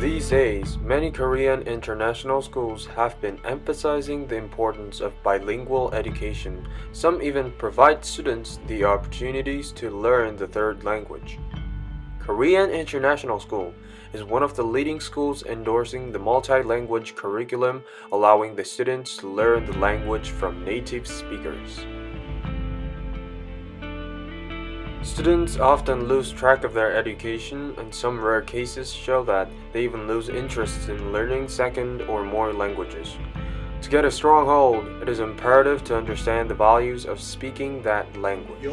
These days, many Korean international schools have been emphasizing the importance of bilingual education. Some even provide students the opportunities to learn the third language. Korean International School is one of the leading schools endorsing the multi-language curriculum, allowing the students to learn the language from native speakers. Students often lose track of their education, and some rare cases show that they even lose interest in learning second or more languages. To get a strong hold, it is imperative to understand the values of speaking that language.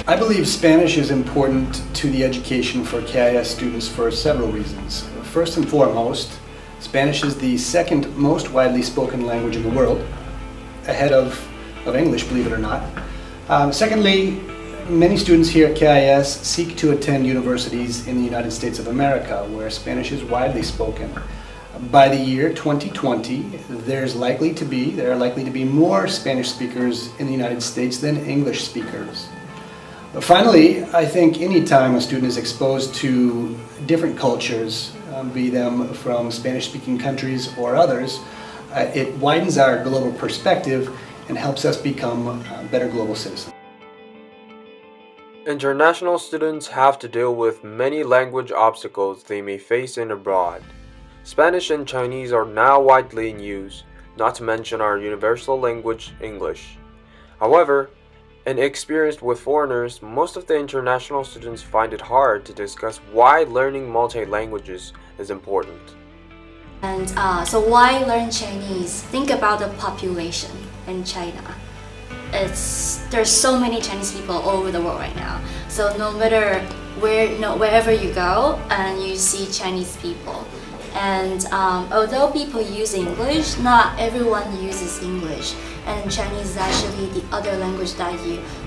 I believe Spanish is important to the education for KIS students for several reasons. First and foremost, Spanish is the second most widely spoken language in the world, ahead of English, believe it or not. Secondly, many students here at KIS seek to attend universities in the United States of America, where Spanish is widely spoken. By the year 2020, there are likely to be more Spanish speakers in the United States than English speakers. Finally, I think any time a student is exposed to different cultures, be them from Spanish-speaking countries or others, it widens our global perspective and helps us become better global citizens. International students have to deal with many language obstacles they may face in abroad. Spanish and Chinese are now widely in use, not to mention our universal language, English. However, inexperienced with foreigners, most of the international students find it hard to discuss why learning multi-languages is important. And so why learn Chinese? Think about the population in China. There's so many Chinese people all over the world right now. So no matter wherever you go, and you see Chinese people. And although people use English, not everyone uses English. And Chinese is actually the other language that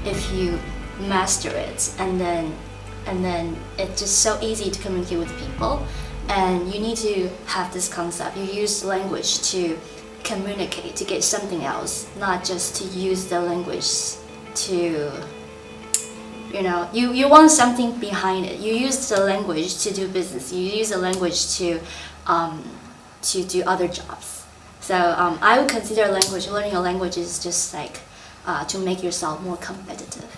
if you master it, and then it's just so easy to communicate with people. And you need to have this concept. You use language to communicate, to get something else, not just to use the language to, you want something behind it. You use the language to do business. You use the language to do other jobs. So I would consider learning a language is just like to make yourself more competitive.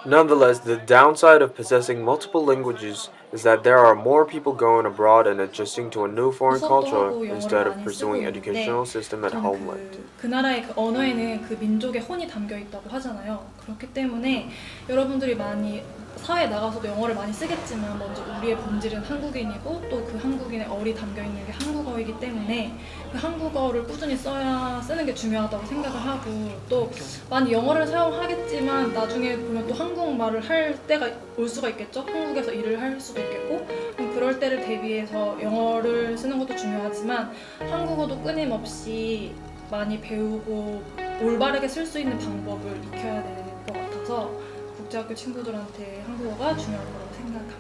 Nonetheless, the downside of possessing multiple languages is that there are more people going abroad and adjusting to a new foreign culture instead of pursuing educational system at homeland. 그 나라의 그 언어에는 그 민족의 혼이 담겨 있다고 하잖아요. 그렇기 때문에 여러분들이 많이 사회에 나가서도 영어를 많이 쓰겠지만 먼저 우리의 본질은 한국인이고 또 그 한국인의 어리 담겨 있는 게 한국어이기 때문에 그 한국어를 꾸준히 쓰는 게 중요하다고 생각을 하고 또 많이 영어를 사용하겠지만 나중에 보면 또 한국말을 할 때가 올 수가 있겠죠. 한국에서 일을 할 수도 있겠고 그럴 때를 대비해서 영어를 쓰는 것도 중요하지만 한국어도 끊임없이 많이 배우고 올바르게 쓸 수 있는 방법을 익혀야 될 것 같아서 국제학교 친구들한테 한국어가 중요할 거라고 생각합니다.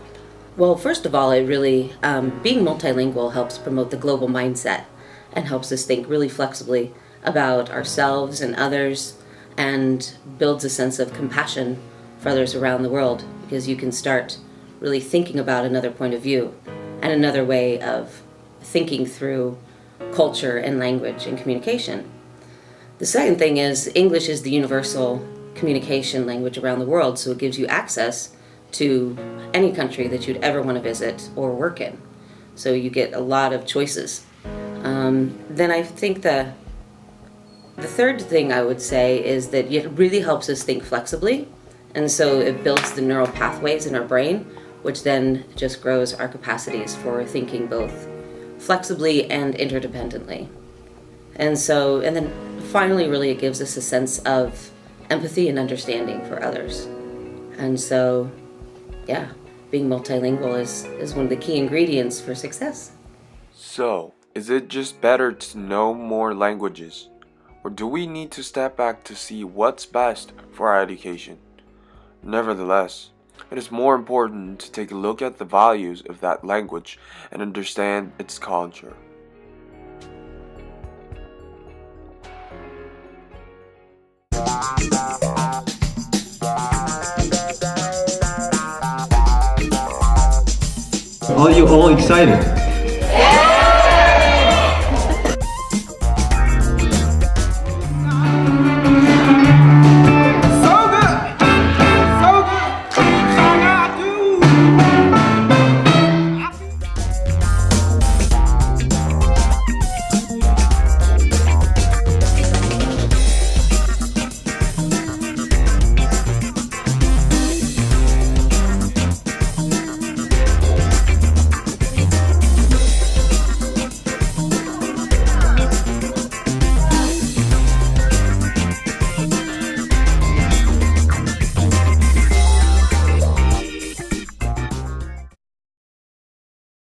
Well, first of all, being multilingual helps promote the global mindset and helps us think really flexibly about ourselves and others and builds a sense of compassion for others around the world because you can start really thinking about another point of view and another way of thinking through culture and language and communication. The second thing is English is the universal communication language around the world, so it gives you access to any country that you'd ever want to visit or work in. So you get a lot of choices. Then I think the third thing I would say is that it really helps us think flexibly, and so it builds the neural pathways in our brain, which then just grows our capacities for thinking both flexibly and interdependently. And then finally, really it gives us a sense of empathy and understanding for others. And so, yeah, being multilingual is one of the key ingredients for success. So, is it just better to know more languages? Or do we need to step back to see what's best for our education? Nevertheless, it is more important to take a look at the values of that language and understand its culture. Are you all excited?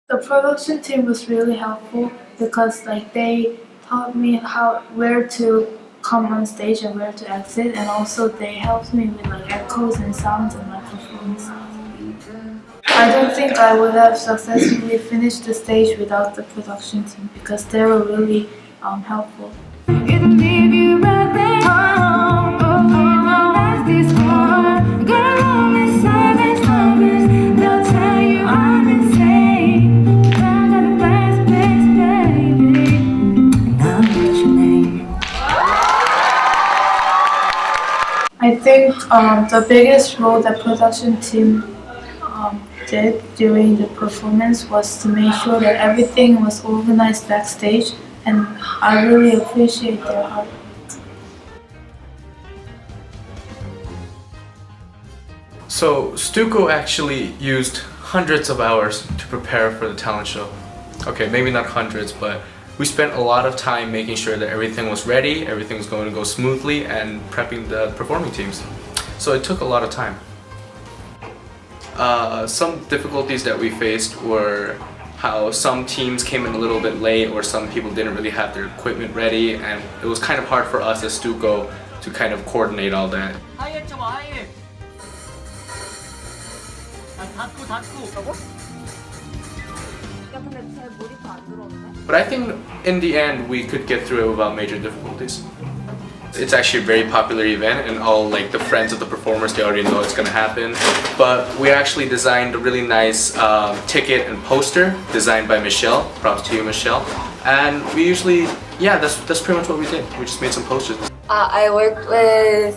The production team was really helpful because they taught me where to come on stage and where to exit, and also they helped me with echoes and sounds and microphones. I don't think I would have successfully finished the stage without the production team because they were really helpful. I think the biggest role the production team did during the performance was to make sure that everything was organized backstage, and I really appreciate their help. So Stuco actually used hundreds of hours to prepare for the talent show. Okay, maybe not hundreds, but we spent a lot of time making sure that everything was ready, everything was going to go smoothly, and prepping the performing teams. So it took a lot of time. Some difficulties that we faced were how some teams came in a little bit late, or some people didn't really have their equipment ready, and it was kind of hard for us as Stuco to kind of coordinate all that. But I think in the end we could get through it without major difficulties. It's actually a very popular event, and all the friends of the performers, they already know it's gonna happen. But we actually designed a really nice ticket and poster designed by Michelle. Props to you, Michelle. And we usually, that's pretty much what we did. We just made some posters. I worked with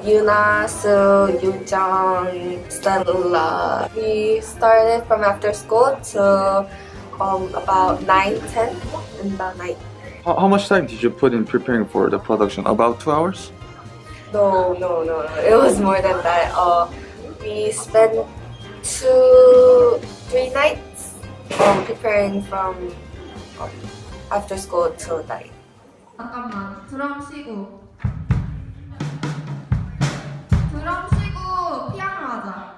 Yuna, Sue, Yujang, Stella. We started from after school to about 9-10 in the night. How much time did you put in preparing for the production? About 2 hours? No. It was more than that. We spent 2-3 nights preparing from after school till night. 잠깐만, 드럼 쉬고 피아노 하자.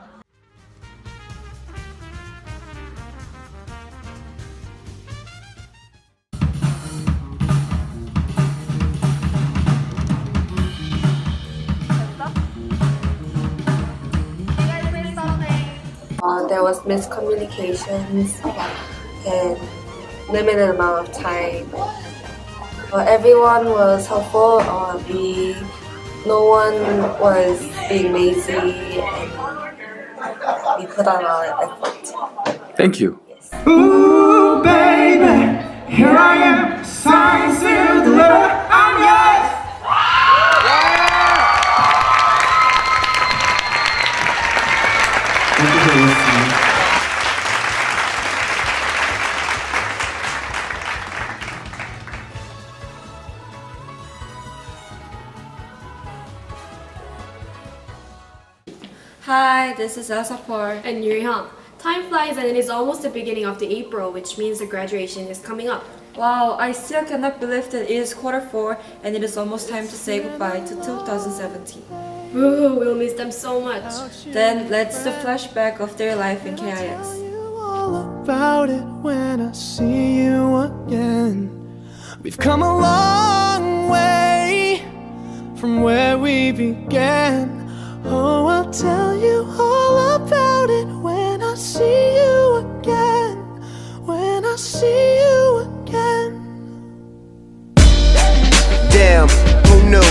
There was miscommunications and limited amount of time. Everyone was helpful. No one was being lazy, and we put on a lot of effort. Thank you. Yes. Ooh, baby, here I am, signed, sealed, delivered, I'm yours. Thank you for listening. Hi, this is Asapor. And Yurihan. Time flies and it is almost the beginning of the April, which means the graduation is coming up. Wow, I still cannot believe that it is Q4 and it is almost time to say goodbye to 2017. Woo, we'll miss them so much. Then let's do a flashback of their life in KIS. About it when I see you again. We've come a long way from where we began. Oh, I'll tell you all about it when I see you again. When I see you again. Damn, who knew?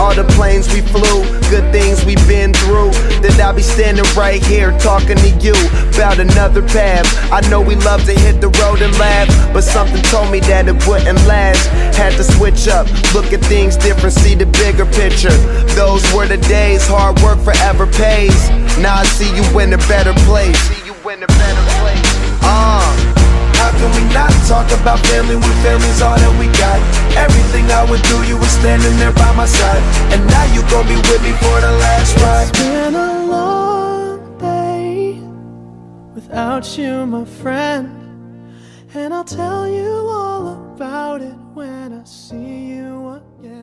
all the planes we flew, good things we've been through, that I'll be standing right here talking to you about another path. I know we love to hit the road and laugh, but something told me that it wouldn't last. Had to switch up, look at things different, see the bigger picture. Those were the days, hard work forever pays. Now I see you in a better place. How can we not talk about family when family's all that we got? Everything I would do, you were standing there by my side, and now you gon' be with me for the last ride. It's been a long day without you, my friend, and I'll tell you all about it when I see you again.